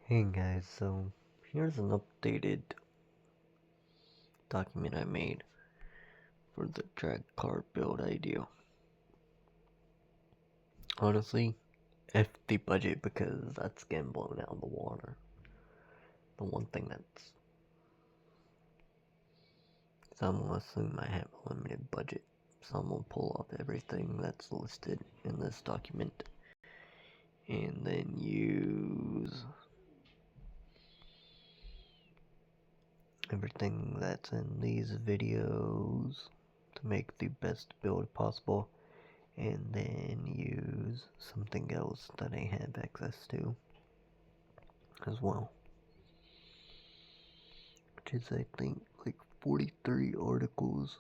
Hey guys, so here's an updated document I made for the drag car build idea. Honestly, F the budget because that's getting blown out of the water. The one thing that's I'm gonna assume I have a limited budget, so I'm gonna pull off everything that's listed in this document and then use everything that's in these videos to make the best build possible, and then use something else that I have access to as well, which is I think like 43 articles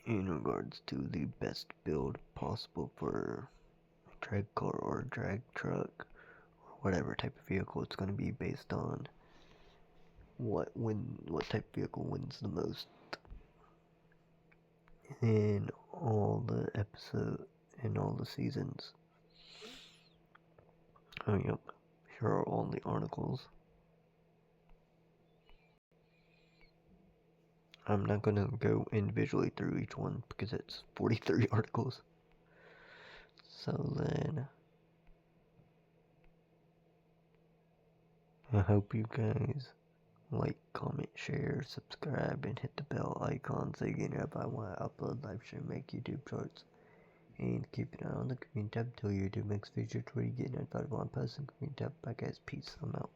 in regards to the best build possible for a drag car or drag truck or whatever type of vehicle it's going to be, based on what type of vehicle wins the most in all the episode in all the seasons. Oh yep, here are all the articles. I'm not gonna go individually through each one because it's 43 articles. So then, I hope you guys like, comment, share, subscribe, and hit the bell icon so you get notified when I upload, live stream, make YouTube shorts. And keep an eye on the community tab till YouTube makes future to where you get notified when I post in the community tab. Bye guys, peace, I'm out.